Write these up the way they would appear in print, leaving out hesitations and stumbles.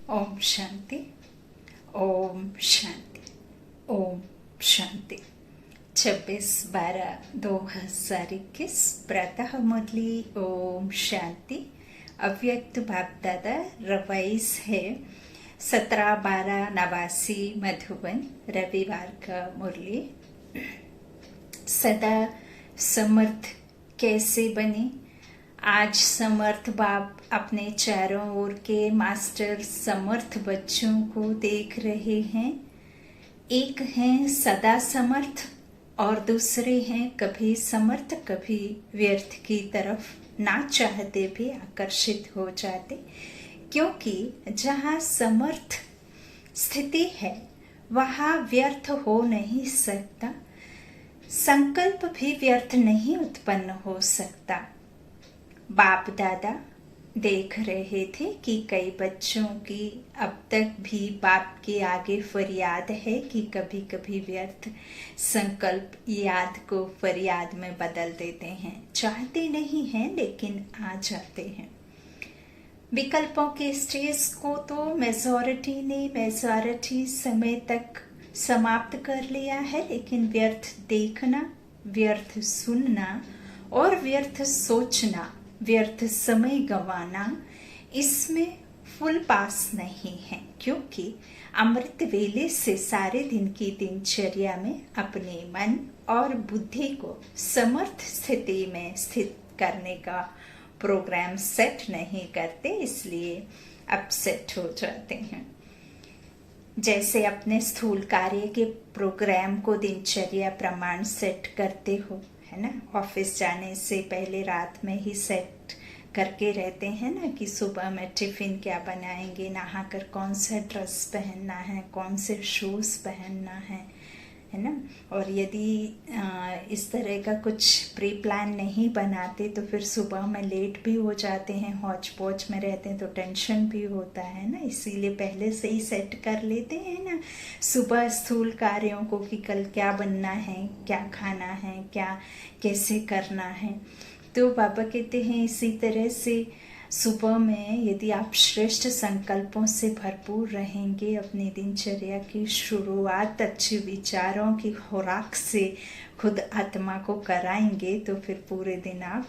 ओम शांति। ओम शांति। ओम शांति। 26/12/2021 प्रातः मुरली। ओम शांति। अव्यक्त बाप दादा रवाइज है 17/12/89 मधुबन, रविवार का मुरली। सदा समर्थ कैसे बने। आज समर्थ बाप अपने चारों ओर के मास्टर समर्थ बच्चों को देख रहे हैं। एक हैं सदा समर्थ और दूसरे हैं कभी समर्थ कभी व्यर्थ की तरफ ना चाहते भी आकर्षित हो जाते, क्योंकि जहाँ समर्थ स्थिति है वहाँ व्यर्थ हो नहीं सकता, संकल्प भी व्यर्थ नहीं उत्पन्न हो सकता। बाप दादा देख रहे थे कि कई बच्चों की अब तक भी बाप के आगे फरियाद है कि कभी कभी व्यर्थ संकल्प याद को फरियाद में बदल देते हैं। चाहते नहीं हैं लेकिन आ जाते हैं। विकल्पों के स्टेज को तो मेजॉरिटी समय तक समाप्त कर लिया है, लेकिन व्यर्थ देखना, व्यर्थ सुनना और व्यर्थ सोचना, व्यर्थ समय गंवाना, इसमें फुल पास नहीं है, क्योंकि अमृत वेले से सारे दिन की दिनचर्या में अपने मन और बुद्धि को समर्थ स्थिति में स्थित करने का प्रोग्राम सेट नहीं करते, इसलिए अपसेट हो जाते हैं। जैसे अपने स्थूल कार्य के प्रोग्राम को दिनचर्या प्रमाण सेट करते हो, है ना, ऑफिस जाने से पहले रात में ही सेट करके रहते हैं ना कि सुबह में टिफिन क्या बनाएंगे, नहाकर कौन सा ड्रेस पहनना है, कौन से शूज पहनना है ना। और यदि इस तरह का कुछ प्री प्लान नहीं बनाते तो फिर सुबह में लेट भी हो जाते हैं, हौच पौच में रहते हैं तो टेंशन भी होता है ना। इसीलिए पहले से ही सेट कर लेते हैं ना सुबह स्थूल कार्यों को कि कल क्या बनना है, क्या खाना है, क्या कैसे करना है। तो बाबा कहते हैं इसी तरह से सुबह में यदि आप श्रेष्ठ संकल्पों से भरपूर रहेंगे, अपनी दिनचर्या की शुरुआत अच्छे विचारों की खुराक से खुद आत्मा को कराएंगे, तो फिर पूरे दिन आप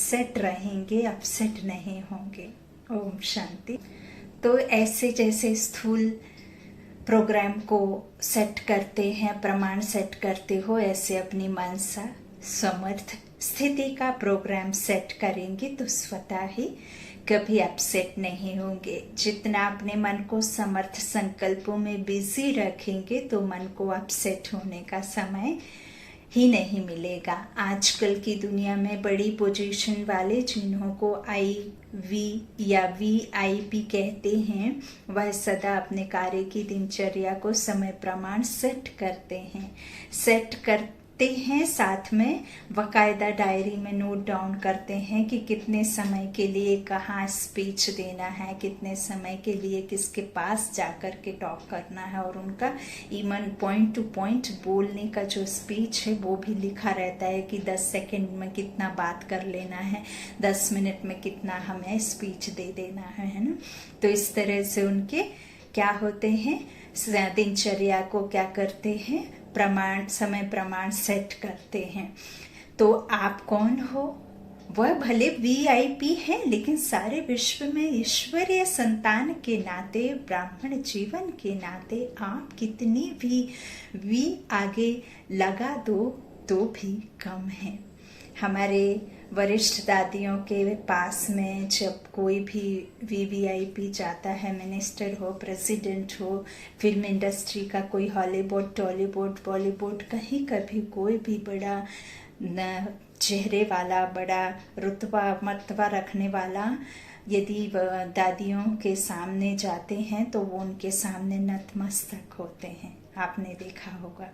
सेट रहेंगे, अपसेट नहीं होंगे। ओम शांति। तो ऐसे जैसे स्थूल प्रोग्राम को सेट करते हैं, प्रमाण सेट करते हो, ऐसे अपनी मनसा समर्थ स्थिति का प्रोग्राम सेट करेंगे तो स्वतः ही कभी अपसेट नहीं होंगे। जितना अपने मन को समर्थ संकल्पों में बिजी रखेंगे तो मन को अपसेट होने का समय ही नहीं मिलेगा। आजकल की दुनिया में बड़ी पोजीशन वाले, जिन्हों को IV या VIP कहते हैं, वह सदा अपने कार्य की दिनचर्या को समय प्रमाण सेट करते हैं, साथ में बाकायदा डायरी में नोट डाउन करते हैं कि कितने समय के लिए कहाँ स्पीच देना है, कितने समय के लिए किसके पास जाकर के टॉक करना है, और उनका इवन पॉइंट टू पॉइंट बोलने का जो स्पीच है वो भी लिखा रहता है कि 10 सेकंड में कितना बात कर लेना है, 10 मिनट में कितना हमें स्पीच दे देना है ना। तो इस तरह से उनके क्या होते हैं, दिनचर्या को क्या करते हैं, समय प्रमाण सेट करते हैं। तो आप कौन हो? वह भले VIP है, लेकिन सारे विश्व में ईश्वरीय संतान के नाते, ब्राह्मण जीवन के नाते आप कितनी भी आगे लगा दो तो भी कम है। हमारे वरिष्ठ दादियों के पास में जब कोई भी VVIP जाता है, मिनिस्टर हो, प्रेसिडेंट हो, फिल्म इंडस्ट्री का कोई हॉलीवुड, टॉलीवुड, बॉलीवुड, कहीं कभी कोई भी बड़ा चेहरे वाला, बड़ा रुतबा मर्तबा रखने वाला यदि दादियों के सामने जाते हैं तो वो उनके सामने नतमस्तक होते हैं। आपने देखा होगा,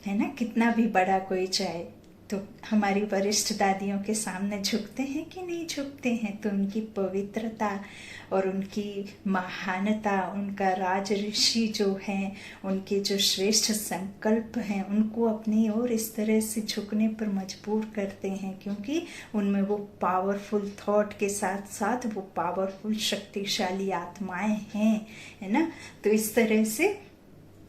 है ना, कितना भी बड़ा कोई जाए तो हमारी वरिष्ठ दादियों के सामने झुकते हैं कि नहीं झुकते हैं? तो उनकी पवित्रता और उनकी महानता, उनका राज ऋषि जो हैं, उनके जो श्रेष्ठ संकल्प हैं, उनको अपनी ओर इस तरह से झुकने पर मजबूर करते हैं, क्योंकि उनमें वो पावरफुल थॉट के साथ साथ वो पावरफुल शक्तिशाली आत्माएं हैं, है ना। तो इस तरह से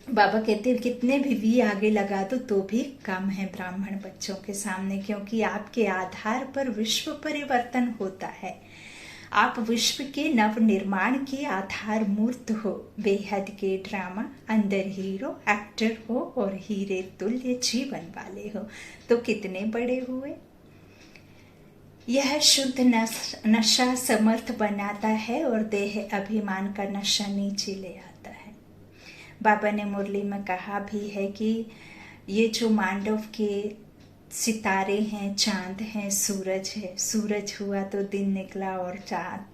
बाबा कहते हैं कितने भी आगे लगा दो तो भी कम है ब्राह्मण बच्चों के सामने, क्योंकि आपके आधार पर विश्व परिवर्तन होता है। आप विश्व के नव निर्माण के आधार मूर्त हो, बेहद के ड्रामा, अंदर हीरो एक्टर हो और हीरे तुल्य जीवन वाले हो। तो कितने बड़े हुए। यह शुद्ध नशा समर्थ बनाता है और देह अभिमान का नशा नीचे ले आता है। बाबा ने मुरली में कहा भी है कि ये जो मांडव के सितारे हैं, चांद हैं, सूरज है, सूरज हुआ तो दिन निकला और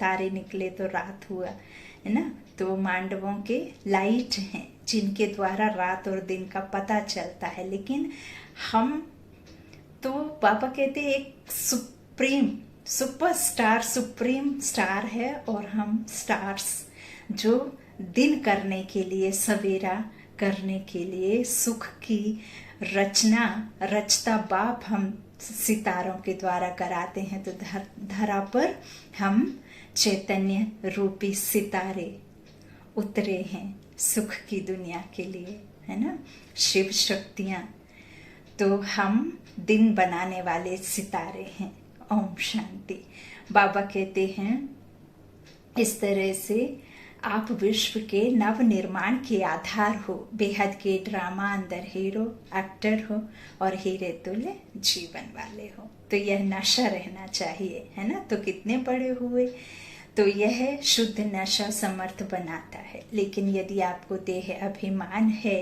तारे निकले तो रात हुआ, है ना। तो मांडवों के लाइट हैं जिनके द्वारा रात और दिन का पता चलता है। लेकिन हम तो बाबा कहते हैं एक सुप्रीम स्टार है और हम स्टार्स जो दिन करने के लिए, सवेरा करने के लिए, सुख की रचता बाप हम सितारों के द्वारा कराते हैं। तो धरा पर हम चैतन्य रूपी सितारे उतरे हैं सुख की दुनिया के लिए, है ना, शिव शक्तियां। तो हम दिन बनाने वाले सितारे हैं। ओम शांति। बाबा कहते हैं इस तरह से आप विश्व के नव निर्माण के आधार हो, बेहद के ड्रामा, अंदर हीरो एक्टर हो और हीरे तुल्य जीवन वाले हो। तो यह नशा रहना चाहिए, है ना। तो कितने बड़े हुए। तो यह शुद्ध नशा समर्थ बनाता है। लेकिन यदि आपको देह अभिमान है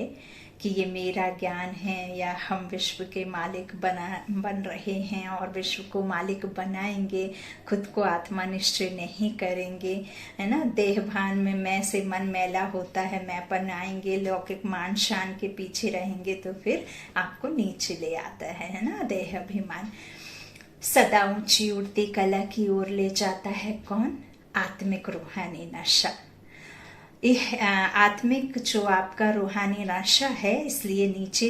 कि ये मेरा ज्ञान है या हम विश्व के मालिक बन रहे हैं और विश्व को मालिक बनाएंगे, खुद को आत्मा निश्चय नहीं करेंगे, है ना, देह भान में मैं से मन मैला होता है, मैंपन आएंगे, लौकिक मान शान के पीछे रहेंगे, तो फिर आपको नीचे ले आता है ना देह अभिमान। सदा ऊंची उड़ती कला की ओर ले जाता है कौन? आत्मिक रूहानी नशा। आत्मिक जो आपका रूहानी नशा है इसलिए नीचे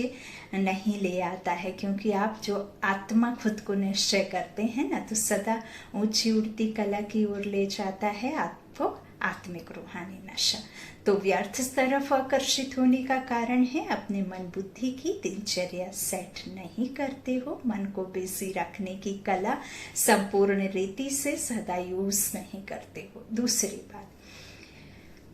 नहीं ले आता है, क्योंकि आप जो आत्मा खुद को निश्चय करते हैं ना, तो सदा ऊंची उड़ती कला की ओर ले जाता है आपको आत्मिक रूहानी नशा। तो व्यर्थ तरफ आकर्षित होने का कारण है अपने मन बुद्धि की दिनचर्या सेट नहीं करते हो, मन को बिजी रखने की कला संपूर्ण रीति से सदा यूज नहीं करते हो। दूसरी बात,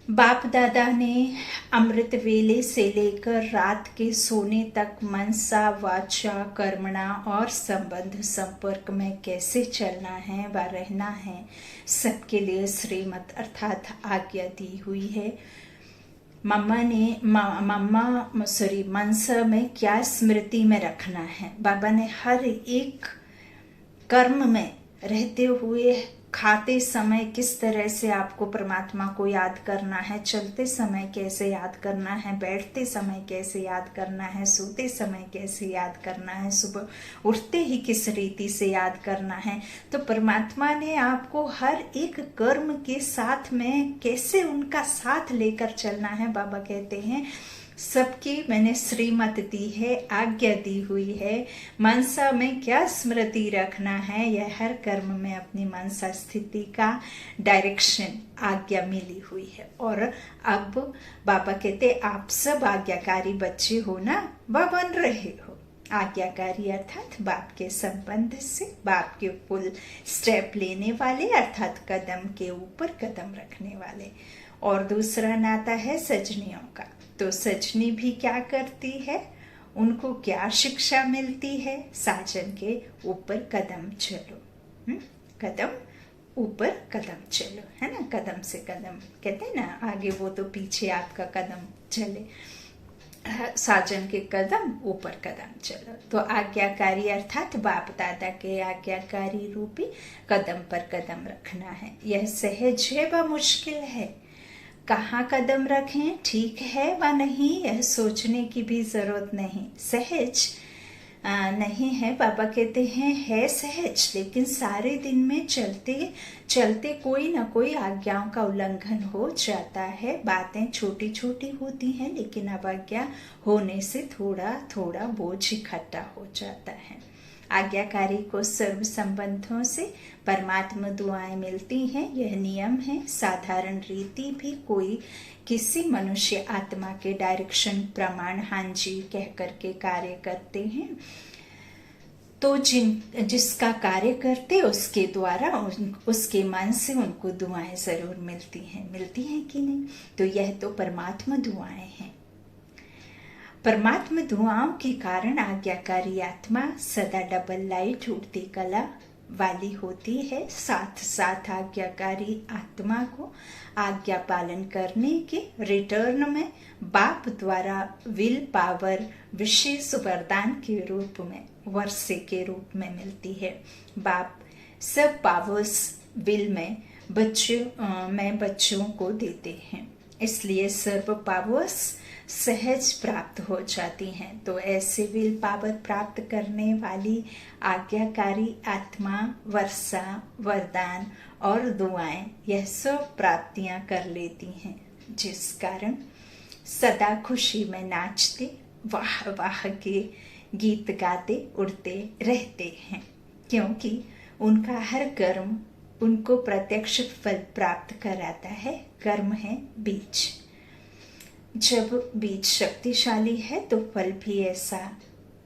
बाप दादा ने अमृत वेले से लेकर रात के सोने तक मनसा वाचा कर्मणा और संबंध संपर्क में कैसे चलना है व रहना है सबके लिए श्रीमत अर्थात आज्ञा दी हुई है। मनसा में क्या स्मृति में रखना है। बाबा ने हर एक कर्म में रहते हुए, खाते समय किस तरह से आपको परमात्मा को याद करना है, चलते समय कैसे याद करना है, बैठते समय कैसे याद करना है, सोते समय कैसे याद करना है, सुबह उठते ही किस रीति से याद करना है। तो परमात्मा ने आपको हर एक कर्म के साथ में कैसे उनका साथ लेकर चलना है, बाबा कहते हैं सबकी मैंने श्रीमत दी है, आज्ञा दी हुई है। मनसा में क्या स्मृति रखना है, यह हर कर्म में अपनी मनसा स्थिति का डायरेक्शन आज्ञा मिली हुई है। और अब बाबा कहते आप सब आज्ञाकारी बच्चे हो ना, व बन रहे हो। आज्ञाकारी अर्थात बाप के संबंध से, बाप के फुल स्टेप लेने वाले, अर्थात कदम के ऊपर कदम रखने वाले। और दूसरा नाता है सजनियों का। तो सजनी भी क्या करती है, उनको क्या शिक्षा मिलती है, साजन के ऊपर कदम चलो, कदम ऊपर कदम चलो, है ना, कदम से कदम कहते हैं ना, आगे वो तो पीछे आपका कदम चले, साजन के कदम ऊपर कदम चलो। तो आज्ञाकारी अर्थात बाप दादा के आज्ञाकारी रूपी कदम पर कदम रखना है। यह सहज है व मुश्किल है। कहाँ कदम रखें, ठीक है व नहीं, यह सोचने की भी जरूरत नहीं। सहज नहीं है। बाबा कहते हैं है सहज, लेकिन सारे दिन में चलते चलते कोई ना कोई आज्ञाओं का उल्लंघन हो जाता है। बातें छोटी छोटी होती हैं, लेकिन अवज्ञा होने से थोड़ा थोड़ा बोझ इकट्ठा हो जाता है। आज्ञाकारी को सर्व संबंधों से परमात्मा दुआएं मिलती हैं, यह नियम है। साधारण रीति भी कोई किसी मनुष्य आत्मा के डायरेक्शन प्रमाण हाँ जी कह करके कार्य करते हैं, तो जिसका कार्य करते उसके द्वारा उसके मन से उनको दुआएं जरूर मिलती हैं कि नहीं? तो यह तो परमात्मा दुआएं हैं। परमात्मा दुआओं के कारण आज्ञाकारी आत्मा सदा डबल लाइट उड़ती कला वाली होती है। साथ साथ आज्ञाकारी आत्मा को आज्ञा पालन करने के रिटर्न में बाप द्वारा विल पावर विशेष वरदान के रूप में, वर्षे के रूप में मिलती है। बाप सब पावर्स विल में बच्चों को देते हैं, इसलिए सर्व पावर्स सहज प्राप्त हो जाती हैं। तो ऐसे विल पावर प्राप्त करने वाली आज्ञाकारी आत्मा वर्षा, वरदान और दुआएं यह सब प्राप्तियां कर लेती हैं, जिस कारण सदा खुशी में नाचते वाह वाह के गीत गाते उड़ते रहते हैं, क्योंकि उनका हर कर्म उनको प्रत्यक्ष फल प्राप्त कराता है। कर्म है बीज। जब बीज शक्तिशाली है तो फल भी ऐसा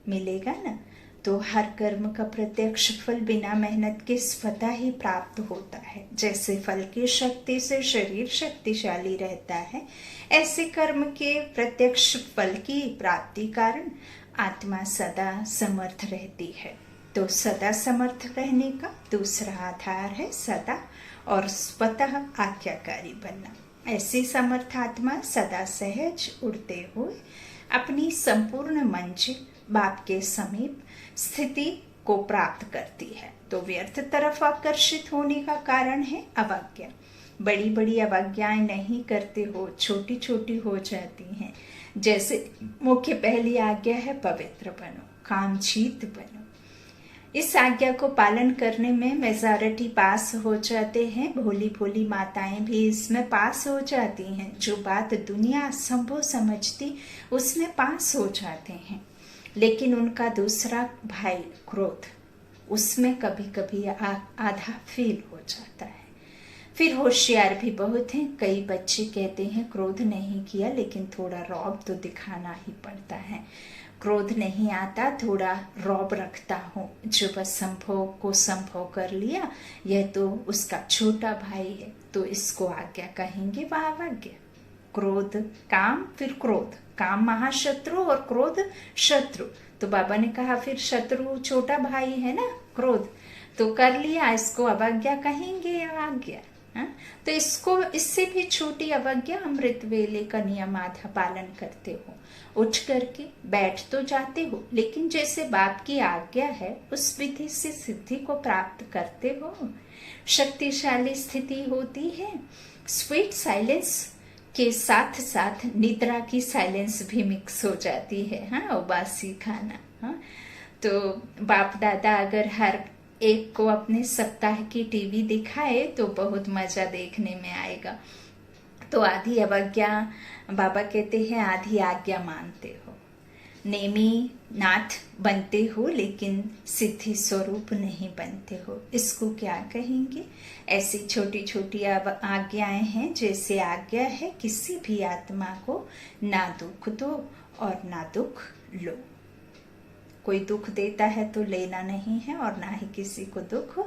मिलेगा ना। तो हर कर्म का प्रत्यक्ष फल बिना मेहनत के स्वतः ही प्राप्त होता है। जैसे फल की शक्ति से शरीर शक्तिशाली रहता है, ऐसे कर्म के प्रत्यक्ष फल की प्राप्ति कारण आत्मा सदा समर्थ रहती है। तो सदा समर्थ रहने का दूसरा आधार है सदा और स्वतः आज्ञाकारी बनना। ऐसी समर्थ आत्मा सदा सहज उड़ते हुए अपनी संपूर्ण मंजिल बाप के समीप स्थिति को प्राप्त करती है। तो व्यर्थ तरफ आकर्षित होने का कारण है अवज्ञा। बड़ी बड़ी अवज्ञाएं नहीं करते हो, छोटी छोटी हो जाती हैं। जैसे मुख्य पहली आज्ञा है पवित्र बनो, कामजीत बनो। इस आज्ञा को पालन करने में मेजॉरिटी पास हो जाते हैं। भोली भोली माताएं भी इसमें पास हो जाती हैं। जो बात दुनिया असंभव समझती उसमें पास हो जाते हैं। लेकिन उनका दूसरा भाई क्रोध, उसमें कभी कभी आधा फेल हो जाता है। फिर होशियार भी बहुत हैं। कई बच्चे कहते हैं क्रोध नहीं किया, लेकिन थोड़ा रौब तो दिखाना ही पड़ता है। क्रोध नहीं आता, थोड़ा रौब रखता हूँ। जो बस संभव को संभव कर लिया, यह तो उसका छोटा भाई है, तो इसको आज्ञा कहेंगे वह अवज्ञा। क्रोध काम, फिर क्रोध, काम महाशत्रु और क्रोध शत्रु। तो बाबा ने कहा फिर शत्रु छोटा भाई है ना क्रोध, तो कर लिया, इसको अवज्ञा कहेंगे या आज्ञा? तो इसको इससे भी छोटी अवज्ञा अमृत वेले का नियम आधा पालन करते हो, उठ करके बैठ तो जाते हो, लेकिन जैसे बाप की आज्ञा है उस विधि से सिद्धि को प्राप्त करते हो। शक्तिशाली स्थिति होती है। स्वीट साइलेंस के साथ साथ निद्रा की साइलेंस भी मिक्स हो जाती है। हाँ, उबासी खाना। हाँ, तो बाप दादा अगर हर एक को अपने सप्ताह की टीवी दिखाए तो बहुत मजा देखने में आएगा। तो आधी अवज्ञा, बाबा कहते हैं आधी आज्ञा मानते हो, नेमी नाथ बनते हो, लेकिन सिद्धि स्वरूप नहीं बनते हो। इसको क्या कहेंगे? ऐसी छोटी छोटी आज्ञाएं हैं। जैसे आज्ञा है किसी भी आत्मा को ना दुख दो और ना दुख लो। कोई दुख देता है तो लेना नहीं है और ना ही किसी को दुख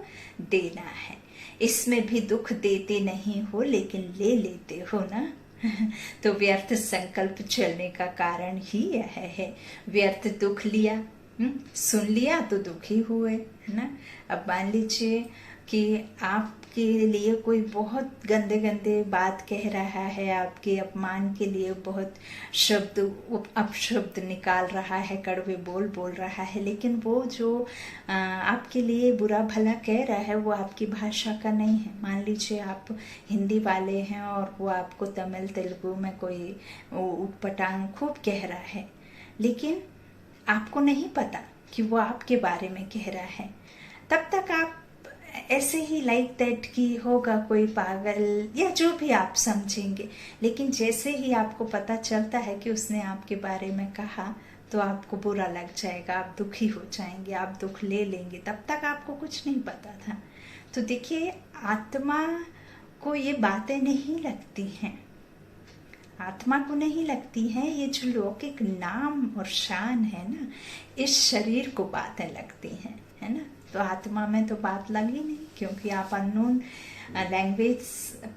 देना है। इसमें भी दुख देते नहीं हो लेकिन ले लेते हो ना। तो व्यर्थ संकल्प चलने का कारण ही यह है। व्यर्थ दुख लिया, सुन लिया तो दुखी हुए, है ना। अब मान लीजिए कि आपके लिए कोई बहुत गंदे गंदे बात कह रहा है, आपके अपमान के लिए बहुत शब्द अपशब्द निकाल रहा है, कड़वे बोल रहा है, लेकिन वो जो आपके लिए बुरा भला कह रहा है वो आपकी भाषा का नहीं है। मान लीजिए आप हिंदी वाले हैं और वो आपको तमिल तेलुगु में कोई उटपटांग खूब कह रहा है, लेकिन आपको नहीं पता कि वो आपके बारे में कह रहा है, तब तक आप ऐसे ही लाइक दैट कि होगा कोई पागल या जो भी आप समझेंगे। लेकिन जैसे ही आपको पता चलता है कि उसने आपके बारे में कहा तो आपको बुरा लग जाएगा, आप दुखी हो जाएंगे, आप दुख ले लेंगे। तब तक आपको कुछ नहीं पता था। तो देखिए, आत्मा को ये बातें नहीं लगती हैं, आत्मा को नहीं लगती हैं। ये जो लौकिक नाम और शान है ना, इस शरीर को बातें लगती हैं, है ना। तो आत्मा में तो बात लगी नहीं, क्योंकि आप अननोन लैंग्वेज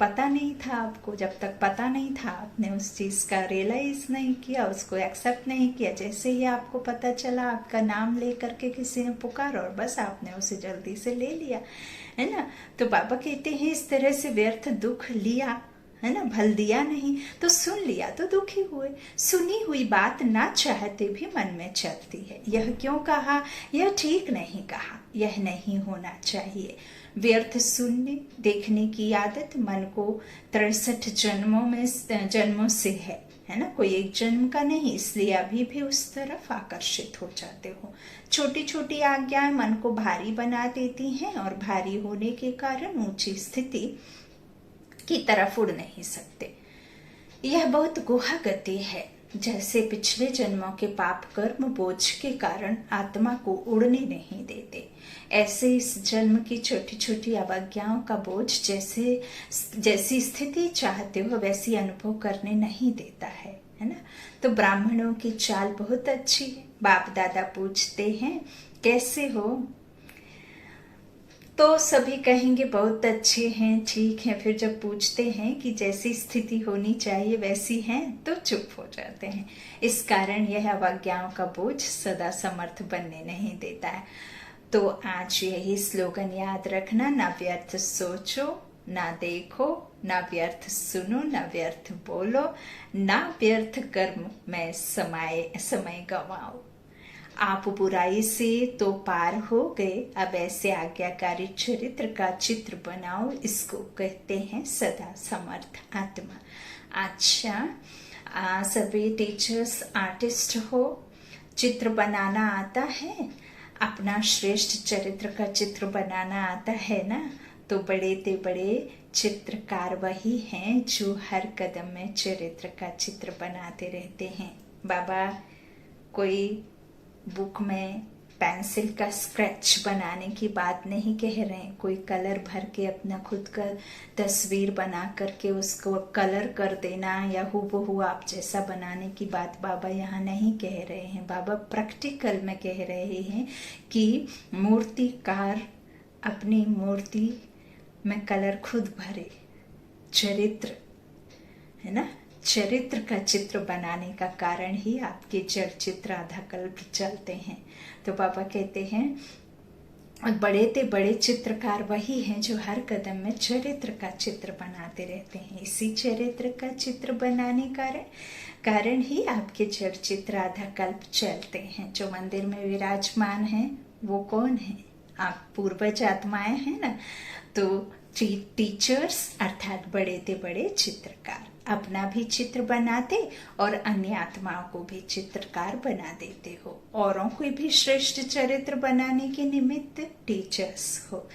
पता नहीं था आपको। जब तक पता नहीं था आपने उस चीज़ का रियलाइज नहीं किया, उसको एक्सेप्ट नहीं किया। जैसे ही आपको पता चला, आपका नाम ले करके किसी ने पुकारा और बस आपने उसे जल्दी से ले लिया, है ना। तो बाबा कहते हैं इस तरह से व्यर्थ दुख लिया, है ना, भल दिया नहीं तो सुन लिया तो दुखी हुए। सुनी हुई बात ना चाहते भी मन में चलती है। यह क्यों कहा, यह ठीक नहीं कहा, यह नहीं होना चाहिए। व्यर्थ सुनने देखने की आदत मन को 63 जन्मों से है ना, कोई एक जन्म का नहीं। इसलिए अभी भी उस तरफ आकर्षित हो जाते हो। छोटी छोटी आज्ञाएं मन को भारी बना देती हैं और भारी होने के कारण ऊंची स्थिति की तरफ उड़ नहीं सकते। यह बहुत गुहा गति है। जैसे पिछले जन्मों के पाप कर्म बोझ के कारण आत्मा को उड़ने नहीं देते, ऐसे इस जन्म की छोटी छोटी अवज्ञाओं का बोझ जैसी स्थिति चाहते हो वैसी अनुभव करने नहीं देता है ना। तो ब्राह्मणों की चाल बहुत अच्छी है। बाप दादा पूछते हैं कैसे हो, तो सभी कहेंगे बहुत अच्छे हैं, ठीक है। फिर जब पूछते हैं कि जैसी स्थिति होनी चाहिए वैसी है, तो चुप हो जाते हैं। इस कारण यह अवज्ञाओं का बोझ सदा समर्थ बनने नहीं देता है। तो आज यही स्लोगन याद रखना, ना व्यर्थ सोचो, ना देखो, ना व्यर्थ सुनो, ना व्यर्थ बोलो, ना व्यर्थ कर्म में समय गवाओ। आप बुराई से तो पार हो गए, अब ऐसे आज्ञाकारी चरित्र का चित्र बनाओ। इसको कहते हैं सदा समर्थ आत्मा। अच्छा, सभी टीचर्स आर्टिस्ट हो, चित्र बनाना आता है, अपना श्रेष्ठ चरित्र का चित्र बनाना आता है ना। तो बड़े ते बड़े चित्रकार वही हैं जो हर कदम में चरित्र का चित्र बनाते रहते हैं। बाबा कोई बुक में पेंसिल का स्केच बनाने की बात नहीं कह रहे हैं, कोई कलर भर के अपना खुद का तस्वीर बना करके उसको कलर कर देना या हूबहू आप जैसा बनाने की बात बाबा यहाँ नहीं कह रहे हैं। बाबा प्रैक्टिकल में कह रहे हैं कि मूर्तिकार अपनी मूर्ति में कलर खुद भरे, चरित्र, है ना, चरित्र का चित्र बनाने का कारण ही आपके जड़ चित्र आधा कल्प चलते हैं। तो बाबा कहते हैं बड़े ते बड़े चित्रकार वही हैं जो हर कदम में चरित्र का चित्र बनाते रहते हैं। इसी चरित्र का चित्र बनाने कारण ही आपके जड़ चित्र आधा कल्प चलते हैं। जो मंदिर में विराजमान हैं वो कौन है? आप पूर्वज आत्माएं हैं ना। तो टीचर्स अर्थात बड़े ते बड़े चित्रकार अपना भी चित्र बनाते और अन्य आत्माओं को भी चित्रकार बना देते हो। औरों को भी श्रेष्ठ चरित्र बनाने के निमित्त टीचर्स हो।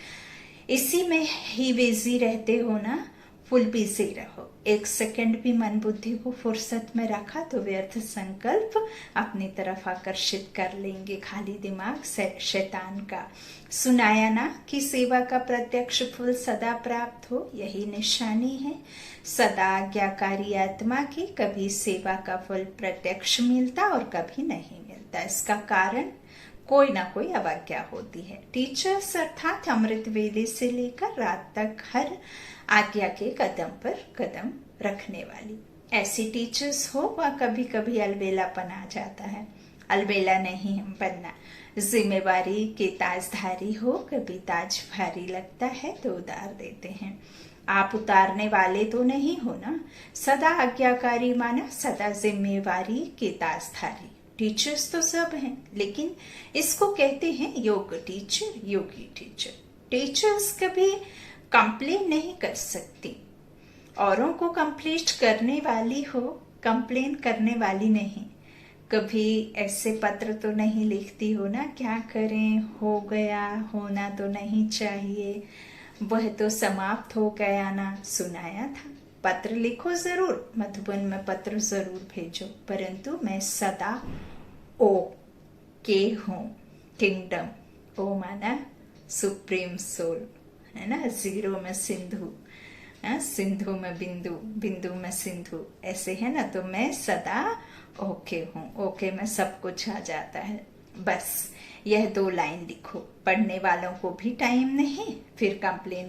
इसी में ही बिजी रहते हो ना, फुल बिजी रहो। एक सेकंड भी मन बुद्धि को फुर्सत में रखा तो व्यर्थ संकल्प अपनी तरफ आकर्षित कर लेंगे। खाली दिमाग शैतान का। सुनाया ना कि सेवा का प्रत्यक्ष फल सदा प्राप्त हो, यही निशानी है सदा आज्ञाकारी आत्मा की। कभी सेवा का फल प्रत्यक्ष मिलता और कभी नहीं मिलता। इसका कारण कोई ना कोई अवज्ञा होती है। टीचर्स अर्थात अमृत वेले से लेकर रात तक हर आज्ञा के कदम पर कदम रखने वाली ऐसी टीचर्स हो। वह कभी कभी अलबेलापन आ जाता है, अलबेला नहीं बनना। जिम्मेवारी के ताजधारी हो, कभी ताज भारी लगता है तो उतार देते हैं। आप उतारने वाले तो नहीं हो ना। सदा आज्ञाकारी माना, सदा जिम्मेवारी के ताजधारी। टीचर्स तो सब हैं, लेकिन इसको कहते हैं योग टीचर, योगी टीचर। टीचर्स कभी कंप्लेन नहीं कर सकती, औरों को कंप्लीट करने वाली हो, कंप्लेन करने वाली नहीं। कभी ऐसे पत्र तो नहीं लिखती हो ना, क्या करें, हो गया, होना तो नहीं चाहिए, वह तो समाप्त हो गया ना, सुनाया था। पत्र लिखो जरूर, मधुबन में पत्र जरूर भेजो, परंतु मैं सदा ओके हूँ। किंगडम, ओ माना सुप्रीम सोल, है ना, जीरो में सिंधु, सिंधु में बिंदु, बिंदु में सिंधु, ऐसे है ना। तो मैं सदा ओके हूँ, ओके में सब कुछ आ जाता है। बस यह 2 लाइन लिखो। पढ़ने वालों को भी टाइम नहीं फिर कंप्लेन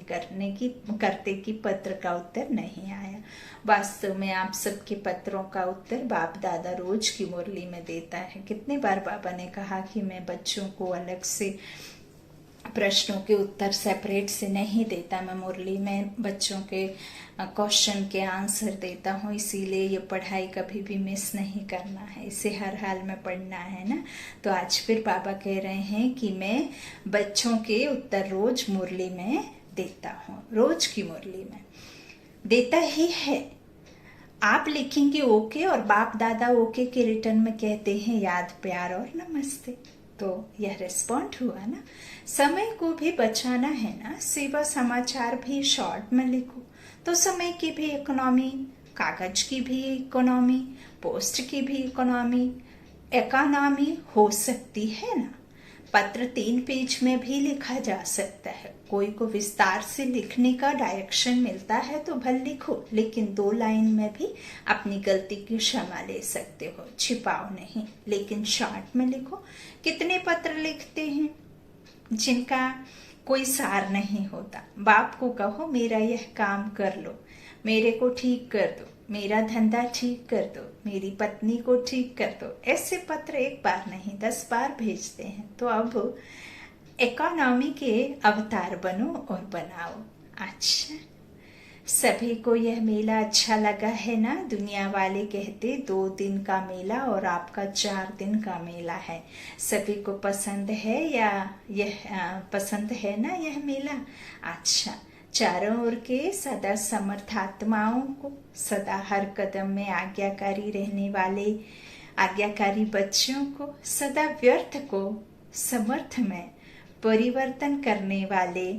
करते कि पत्र का उत्तर नहीं आया। वास्तव में आप सबके पत्रों का उत्तर बाप दादा रोज की मुरली में देता है। कितने बार बाबा ने कहा कि मैं बच्चों को अलग से प्रश्नों के उत्तर सेपरेट से नहीं देता, मैं मुरली में बच्चों के क्वेश्चन के आंसर देता हूँ, इसीलिए ये पढ़ाई कभी भी मिस नहीं करना है, इसे हर हाल में पढ़ना है ना। तो आज फिर बाबा कह रहे हैं कि मैं बच्चों के उत्तर रोज मुरली में देता हूँ, रोज की मुरली में देता ही है। आप लिखेंगे ओके और बाप दादा ओके के रिटर्न में कहते हैं याद, प्यार और नमस्ते, तो यह रिस्पॉन्ड हुआ ना। समय को भी बचाना है ना, सेवा समाचार भी शॉर्ट में लिखो, तो समय की भी इकोनॉमी, कागज की भी इकोनॉमी, पोस्ट की भी इकोनॉमी हो सकती है ना। पत्र 3 पेज में भी लिखा जा सकता है, कोई को विस्तार से लिखने का डायरेक्शन मिलता है तो भल लिखो, लेकिन 2 लाइन में भी अपनी गलती की क्षमा ले सकते हो, छिपाओ नहीं, लेकिन शॉर्ट में लिखो। कितने पत्र लिखते हैं जिनका कोई सार नहीं होता। बाप को कहो मेरा यह काम कर लो, मेरे को ठीक कर दो, मेरा धंधा ठीक कर दो, मेरी पत्नी को ठीक कर दो। ऐसे पत्र 1 बार नहीं 10 बार भेजते हैं। तो अब इकोनॉमी के अवतार बनो और बनाओ। अच्छा, सभी को यह मेला अच्छा लगा है ना। दुनिया वाले कहते 2 दिन का मेला और आपका 4 दिन का मेला है। सभी को पसंद है या यह पसंद है ना यह मेला। अच्छा, चारों ओर के सदा समर्थात्माओं को, सदा हर कदम में आज्ञाकारी रहने वाले आज्ञाकारी बच्चों को, सदा व्यर्थ को समर्थ में परिवर्तन करने वाले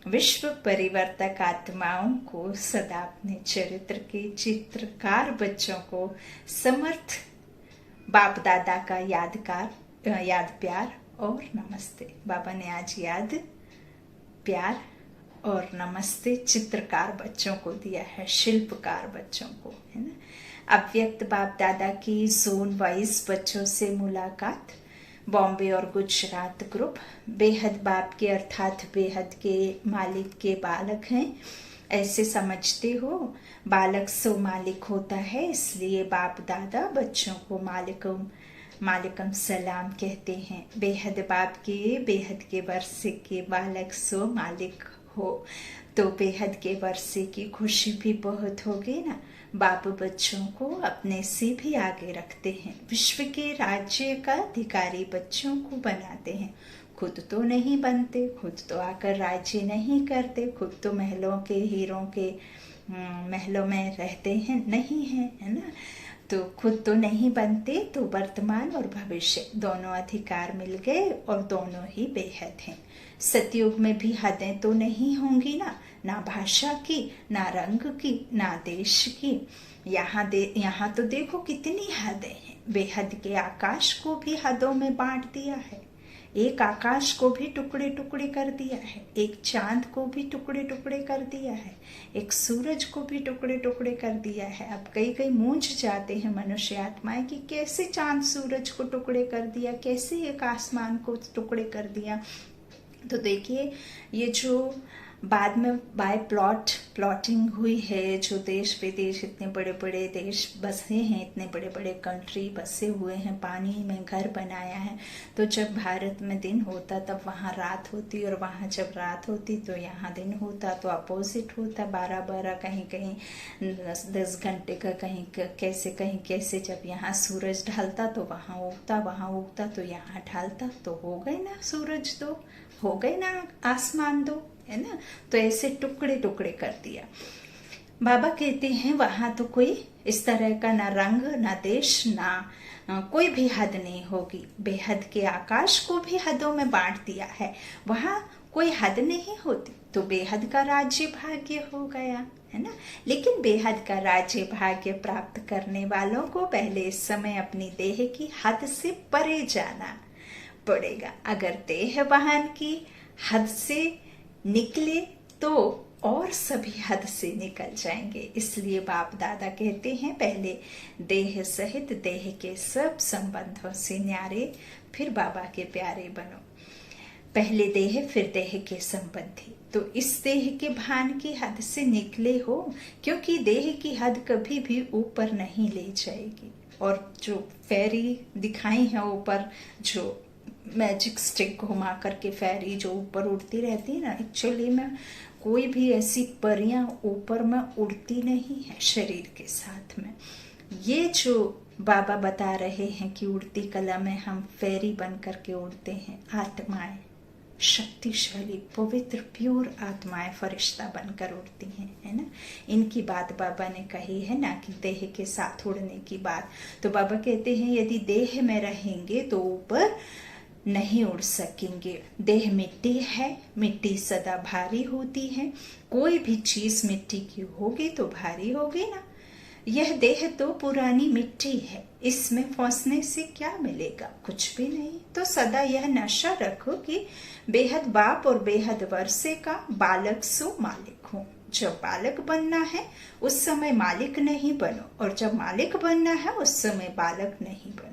विश्व परिवर्तक आत्माओं को, सदा अपने चरित्र के चित्रकार बच्चों को, समर्थ बाप दादा का याद प्यार और नमस्ते। बाबा ने आज याद प्यार और नमस्ते चित्रकार बच्चों को दिया है, शिल्पकार बच्चों को, है ना। अव्यक्त बाप दादा की जोन वाइज बच्चों से मुलाकात, बॉम्बे और गुजरात ग्रुप। बेहद बाप के अर्थात बेहद के मालिक के बालक हैं, ऐसे समझते हो। बालक सो मालिक होता है, इसलिए बाप दादा बच्चों को मालिकम सलाम कहते हैं। बेहद बाप के बेहद के वर्षे के बालक सो मालिक हो, तो बेहद के वर्षे की खुशी भी बहुत होगी ना। बाप बच्चों को अपने से भी आगे रखते हैं, विश्व के राज्य का अधिकारी बच्चों को बनाते हैं। खुद तो नहीं बनते, खुद तो आकर राज्य नहीं करते, खुद तो महलों के हीरों के महलों में रहते हैं नहीं है, है ना। तो खुद तो नहीं बनते, तो वर्तमान और भविष्य दोनों अधिकार मिल गए और दोनों ही बेहद हैं। सतयुग में भी हदें तो नहीं होंगी ना भाषा की, ना रंग की, ना देश की। यहाँ तो देखो कितनी हदें हैं। बेहद के आकाश को भी हदों में बांट दिया है, एक आकाश को भी टुकड़े टुकड़े कर दिया है, एक चांद को भी टुकड़े टुकड़े कर दिया है, एक सूरज को भी टुकड़े टुकड़े कर दिया है। अब कई मूंझ जाते हैं मनुष्य आत्माएं कि कैसे चांद सूरज को टुकड़े कर दिया, कैसे एक आसमान को टुकड़े कर दिया। तो देखिए, ये जो बाद में बाय प्लॉटिंग हुई है, जो देश विदेश इतने बड़े बड़े देश बसे हैं, इतने बड़े बड़े कंट्री बसे हुए हैं, पानी में घर बनाया है। तो जब भारत में दिन होता तब वहाँ रात होती, और वहाँ जब रात होती तो यहाँ दिन होता, तो अपोजिट होता। 12 कहीं 10 घंटे का कहीं कैसे जब यहाँ सूरज ढलता तो वहाँ उगता तो यहाँ ढलता। तो हो गए ना सूरज दो, हो गए ना आसमान दो, है ना। तो ऐसे टुकड़े टुकड़े कर दिया। बाबा कहते हैं वहां तो कोई इस तरह का ना रंग ना देश ना कोई भी हद नहीं होगी। बेहद के आकाश को भी हदों में बांट दिया है, वहां कोई हद नहीं होती। तो बेहद का राज्य भाग्य हो गया, है ना। लेकिन बेहद का राज्य भाग्य प्राप्त करने वालों को पहले इस समय अपनी देह की हद से परे जाना पड़ेगा। अगर देह वाहन की हद से निकले तो और सभी हद से निकल जाएंगे। इसलिए बाप दादा कहते हैं पहले देह सहित देह के सब संबंधों से न्यारे, फिर बाबा के प्यारे बनो। पहले देह फिर देह के संबंधी। तो इस देह के भान की हद से निकले हो, क्योंकि देह की हद कभी भी ऊपर नहीं ले जाएगी। और जो फेरी दिखाई है ऊपर, जो मैजिक स्टिक घुमा करके फेरी जो ऊपर उड़ती रहती है ना, एक्चुअली में कोई भी ऐसी परियां ऊपर में उड़ती नहीं है शरीर के साथ में। ये जो बाबा बता रहे हैं कि उड़ती कला में हम फेरी बन करके उड़ते हैं, आत्माएं शक्तिशाली पवित्र प्योर आत्माएं फरिश्ता बनकर उड़ती हैं, है ना। इनकी बात बाबा ने कही है ना कि देह के साथ उड़ने की बात। तो बाबा कहते हैं यदि देह में रहेंगे तो ऊपर नहीं उड़ सकेंगे। देह मिट्टी है, मिट्टी सदा भारी होती है। कोई भी चीज मिट्टी की होगी तो भारी होगी ना। यह देह तो पुरानी मिट्टी है, इसमें फंसने से क्या मिलेगा, कुछ भी नहीं। तो सदा यह नशा रखो कि बेहद बाप और बेहद वर्षे का बालक सो मालिक हूँ। जब बालक बनना है उस समय मालिक नहीं बनो, और जब मालिक बनना है उस समय बालक नहीं बनो।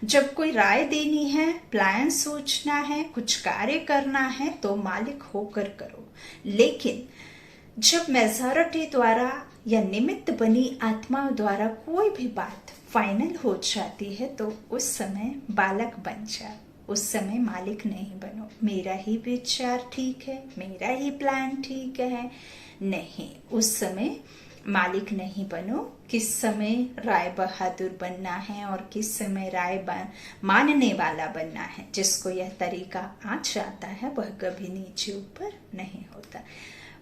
जब कोई राय देनी है, प्लान सोचना है, कुछ कार्य करना है तो मालिक होकर करो। लेकिन जब मेजॉरिटी द्वारा या निमित्त बनी आत्माओं द्वारा कोई भी बात फाइनल हो जाती है तो उस समय बालक बन जाओ, उस समय मालिक नहीं बनो। मेरा ही विचार ठीक है, मेरा ही प्लान ठीक है, नहीं, उस समय मालिक नहीं बनो। किस समय राय बहादुर बनना है और किस समय राय मानने वाला बनना है। जिसको यह तरीका आ जाता है वह कभी नीचे ऊपर नहीं होता,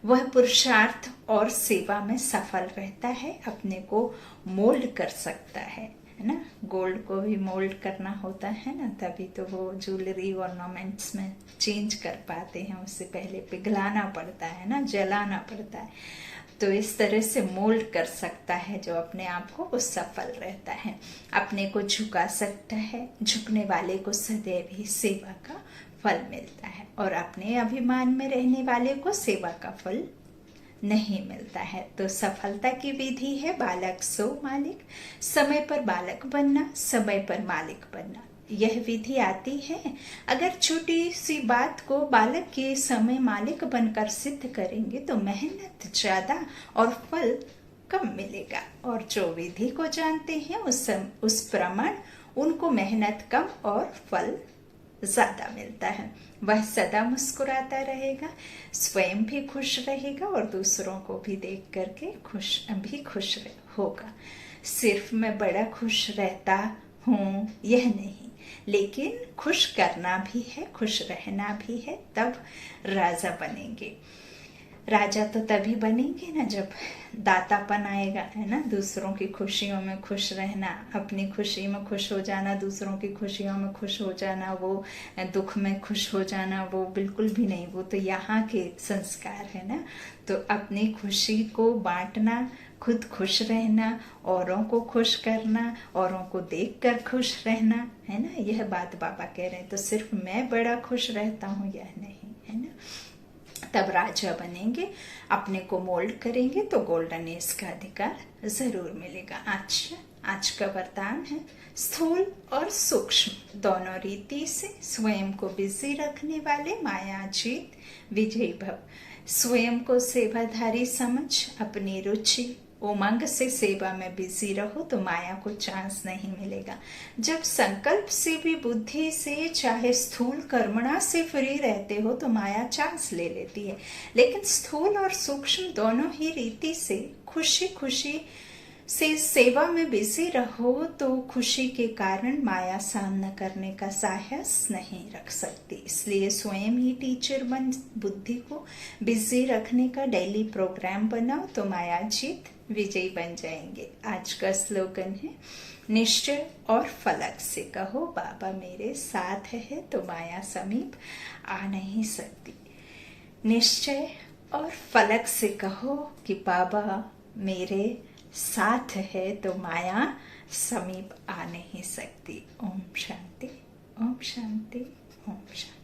वह पुरुषार्थ और सेवा में सफल रहता है, अपने को मोल्ड कर सकता है ना। गोल्ड को भी मोल्ड करना होता है ना, तभी तो वो ज्वेलरी ऑर्नामेंट्स में चेंज कर पाते हैं। उससे पहले पिघलाना पड़ता है ना, जलाना पड़ता है। तो इस तरह से मोल्ड कर सकता है जो अपने आप को, वो सफल रहता है, अपने को झुका सकता है। झुकने वाले को सदैव ही सेवा का फल मिलता है, और अपने अभिमान में रहने वाले को सेवा का फल नहीं मिलता है। तो सफलता की विधि है बालक सो मालिक, समय पर बालक बनना, समय पर मालिक बनना। यह विधि आती है। अगर छोटी सी बात को बालक के समय मालिक बनकर सिद्ध करेंगे तो मेहनत ज्यादा और फल कम मिलेगा। और जो विधि को जानते हैं उस प्रमाण उनको मेहनत कम और फल ज्यादा मिलता है। वह सदा मुस्कुराता रहेगा, स्वयं भी खुश रहेगा और दूसरों को भी देख करके खुश होगा। सिर्फ मैं बड़ा खुश रहता हूँ यह नहीं, लेकिन खुश करना भी है, खुश रहना भी है, तब राजा बनेंगे। राजा तो तभी बनेंगे ना जब दातापन आएगा, है ना। दूसरों की खुशियों में खुश रहना, अपनी खुशी में खुश हो जाना, दूसरों की खुशियों में खुश हो जाना, वो दुख में खुश हो जाना, वो बिल्कुल भी नहीं। वो तो यहाँ के संस्कार है ना। तो अपनी खुशी को बांटना, खुद खुश रहना, औरों को खुश करना, औरों को देखकर खुश रहना, है ना। यह बात बाबा कह रहे हैं। तो सिर्फ मैं बड़ा खुश रहता हूँ यह नहीं, है ना। तब राजा बनेंगे, अपने को मोल्ड करेंगे तो गोल्डन एज का अधिकार जरूर मिलेगा। आज का वरदान है स्थूल और सूक्ष्म दोनों रीति से स्वयं को बिजी रखने वाले मायाजीत विजयी भव। स्वयं को सेवाधारी समझ अपनी रुचि उमंग से सेवा में बिजी रहो तो माया को चांस नहीं मिलेगा। जब संकल्प से भी बुद्धि से चाहे स्थूल कर्मणा से फ्री रहते हो तो माया चांस ले लेती है। लेकिन स्थूल और सूक्ष्म दोनों ही रीति से खुशी खुशी से सेवा में बिजी रहो तो खुशी के कारण माया सामना करने का साहस नहीं रख सकती। इसलिए स्वयं ही टीचर बन बुद्धि को बिजी रखने का डेली प्रोग्राम बनाओ तो माया जीत विजयी बन जाएंगे। आज का स्लोगन है, निश्चय और फलक से कहो बाबा मेरे साथ है तो माया समीप आ नहीं सकती। निश्चय और फलक से कहो कि बाबा मेरे साथ है तो माया समीप आ नहीं सकती। ओम शांति, ओम शांति, ओम शांति।